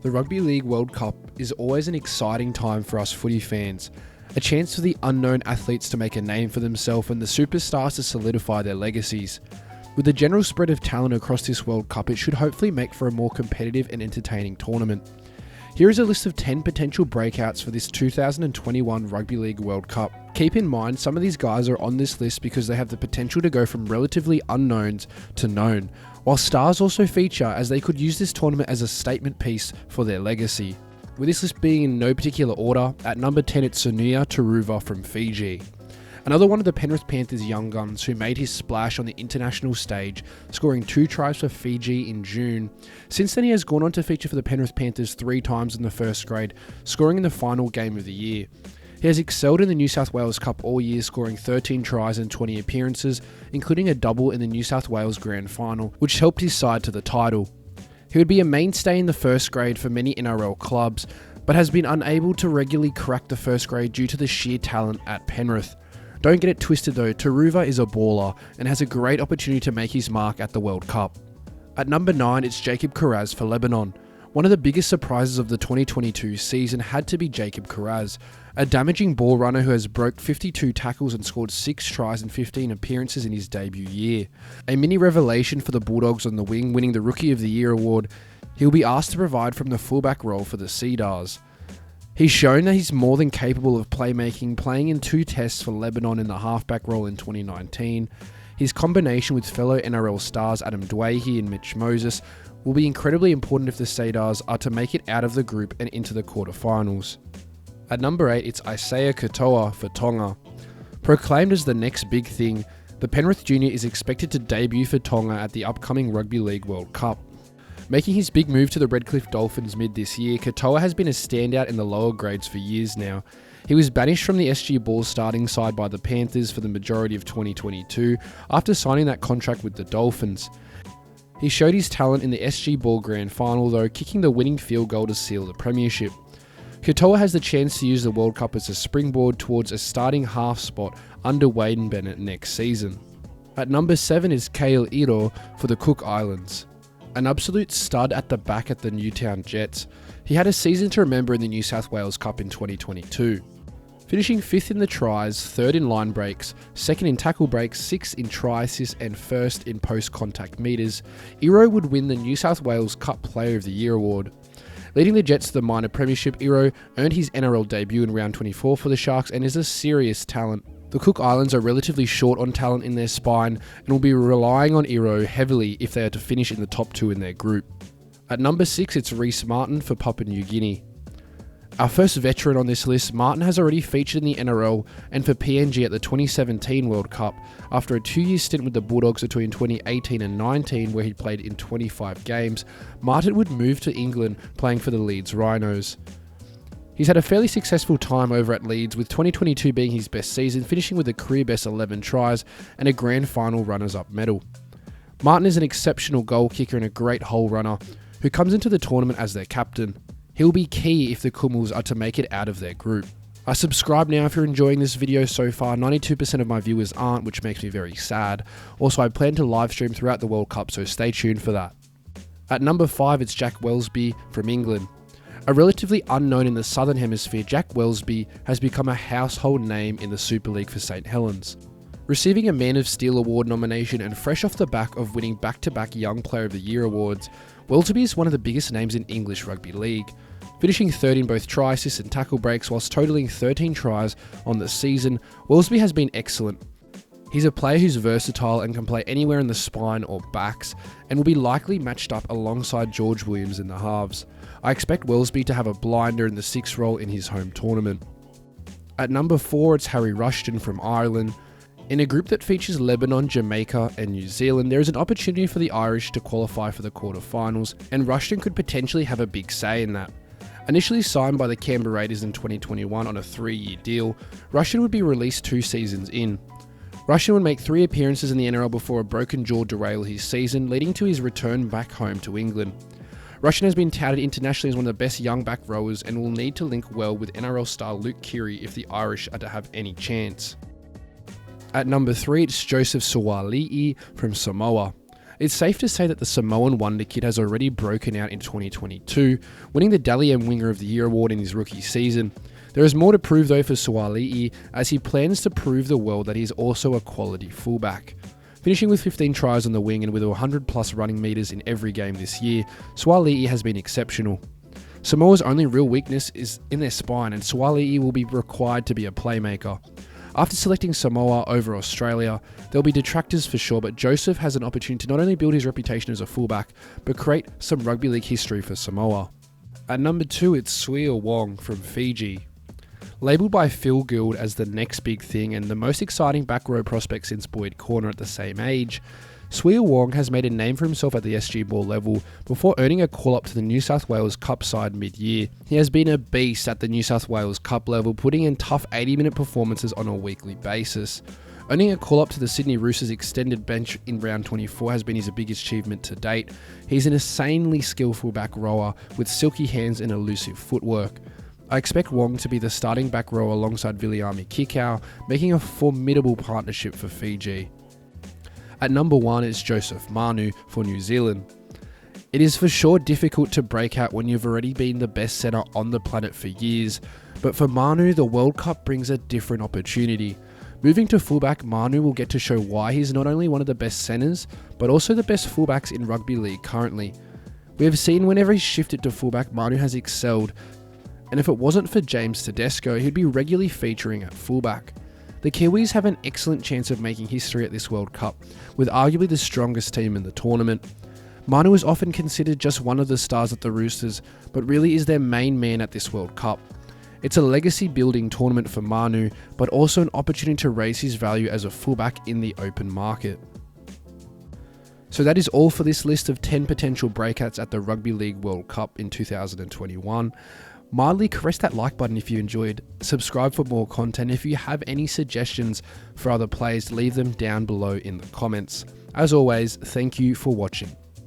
The Rugby League World Cup is always an exciting time for us footy fans. A chance for the unknown athletes to make a name for themselves and the superstars to solidify their legacies. With the general spread of talent across this World Cup, it should hopefully make for a more competitive and entertaining tournament. Here is a list of 10 potential breakouts for this 2021 Rugby League World Cup. Keep in mind, some of these guys are on this list because they have the potential to go from relatively unknowns to known, while stars also feature as they could use this tournament as a statement piece for their legacy. With this list being in no particular order, at number 10 it's Sonia Turuva from Fiji. Another one of the Penrith Panthers' young guns who made his splash on the international stage, scoring 2 tries for Fiji in June. Since then he has gone on to feature for the Penrith Panthers 3 times in the first grade, scoring in the final game of the year. He has excelled in the New South Wales Cup all year, scoring 13 tries in 20 appearances, including a double in the New South Wales Grand Final, which helped his side to the title. He would be a mainstay in the first grade for many NRL clubs, but has been unable to regularly crack the first grade due to the sheer talent at Penrith. Don't get it twisted though, Turuva is a baller and has a great opportunity to make his mark at the World Cup. At number 9 it's Jacob Korres for Lebanon. One of the biggest surprises of the 2022 season had to be Jacob Korres, a damaging ball runner who has broke 52 tackles and scored 6 tries in 15 appearances in his debut year. A mini revelation for the Bulldogs on the wing, winning the Rookie of the Year award. He'll be asked to provide from the fullback role for the Cedars. He's shown that he's more than capable of playmaking, playing in 2 tests for Lebanon in the halfback role in 2019. His combination with fellow NRL stars Adam Dwayhe and Mitch Moses will be incredibly important if the Cedars are to make it out of the group and into the quarterfinals. At number 8 it's Isaiah Katoa for Tonga. Proclaimed as the next big thing, the Penrith Junior is expected to debut for Tonga at the upcoming Rugby League World Cup. Making his big move to the Redcliffe Dolphins mid this year, Katoa has been a standout in the lower grades for years now. He was banished from the SG Ball starting side by the Panthers for the majority of 2022 after signing that contract with the Dolphins. He showed his talent in the SG Ball Grand Final though, kicking the winning field goal to seal the premiership. Katoa has the chance to use the World Cup as a springboard towards a starting half spot under Wade and Bennett next season. At number 7 is Kale Ero for the Cook Islands. An absolute stud at the back at the Newtown Jets, he had a season to remember in the New South Wales Cup in 2022. Finishing 5th in the tries, 3rd in line breaks, 2nd in tackle breaks, 6th in try assists and 1st in post-contact meters, Ero would win the New South Wales Cup Player of the Year award. Leading the Jets to the minor premiership, Ero earned his NRL debut in round 24 for the Sharks and is a serious talent. The Cook Islands are relatively short on talent in their spine and will be relying on Ero heavily if they are to finish in the top 2 in their group. At number 6 it's Reese Martin for Papua New Guinea. Our first veteran on this list, Martin has already featured in the NRL and for PNG at the 2017 World Cup after a 2-year stint with the Bulldogs between 2018 and 19 where he played in 25 games. Martin would move to England playing for the Leeds Rhinos. He's had a fairly successful time over at Leeds, with 2022 being his best season, finishing with a career best 11 tries and a grand final runners-up medal. Martin is an exceptional goal kicker and a great hole runner who comes into the tournament as their captain. He'll be key if the Kummels are to make it out of their group. Subscribe now if you're enjoying this video so far. 92% of my viewers aren't, which makes me very sad. Also, I plan to live stream throughout the World Cup, so stay tuned for that. At number 5 it's Jack Welsby from England. A relatively unknown in the Southern Hemisphere, Jack Welsby has become a household name in the Super League for St Helens. Receiving a Man of Steel award nomination and fresh off the back of winning back-to-back Young Player of the Year awards, Welsby is one of the biggest names in English Rugby League, finishing 3rd in both try assists and tackle breaks whilst totaling 13 tries on the season. Welsby has been excellent. He's a player who's versatile and can play anywhere in the spine or backs and will be likely matched up alongside George Williams in the halves. I expect Welsby to have a blinder in the 6th role in his home tournament. At number 4 it's Harry Rushton from Ireland. In a group that features Lebanon, Jamaica and New Zealand, there is an opportunity for the Irish to qualify for the quarterfinals, and Rushton could potentially have a big say in that. Initially signed by the Canberra Raiders in 2021 on a 3-year deal, Rushton would be released 2 seasons in. Rushton would make 3 appearances in the NRL before a broken jaw derailed his season, leading to his return back home to England. Rushton has been touted internationally as one of the best young back rowers and will need to link well with NRL star Luke Keary if the Irish are to have any chance. At number 3 it's Joseph Sawali from Samoa. It's safe to say that the Samoan Wonder Kid has already broken out in 2022, winning the Dally M Winger of the Year award in his rookie season. There is more to prove though for Sawali, as he plans to prove the world that he is also a quality fullback. Finishing with 15 tries on the wing and with 100 plus running metres in every game this year, Sawali has been exceptional. Samoa's only real weakness is in their spine, and Sawali will be required to be a playmaker. After selecting Samoa over Australia, there'll be detractors for sure, but Joseph has an opportunity to not only build his reputation as a fullback, but create some rugby league history for Samoa. At number 2, it's Swea Wong from Fiji. Labelled by Phil Guild as the next big thing and the most exciting back row prospect since Boyd Corner at the same age, Swea Wong has made a name for himself at the SG Ball level before earning a call-up to the New South Wales Cup side mid-year. He has been a beast at the New South Wales Cup level, putting in tough 80-minute performances on a weekly basis. Earning a call-up to the Sydney Roosters extended bench in round 24 has been his biggest achievement to date. He's an insanely skillful back rower with silky hands and elusive footwork. I expect Wong to be the starting back rower alongside Viliami Kikau, making a formidable partnership for Fiji. At number 1 is Joseph Manu for New Zealand. It is for sure difficult to break out when you've already been the best centre on the planet for years, but for Manu, the World Cup brings a different opportunity. Moving to fullback, Manu will get to show why he's not only one of the best centres, but also the best fullbacks in rugby league currently. We have seen whenever he's shifted to fullback, Manu has excelled, and if it wasn't for James Tedesco, he'd be regularly featuring at fullback. The Kiwis have an excellent chance of making history at this World Cup, with arguably the strongest team in the tournament. Manu is often considered just one of the stars at the Roosters, but really is their main man at this World Cup. It's a legacy building tournament for Manu, but also an opportunity to raise his value as a fullback in the open market. So that is all for this list of 10 potential breakouts at the Rugby League World Cup in 2021. Mildly caress that like button if you enjoyed, subscribe for more content. If you have any suggestions for other players, leave them down below in the comments. As always, thank you for watching.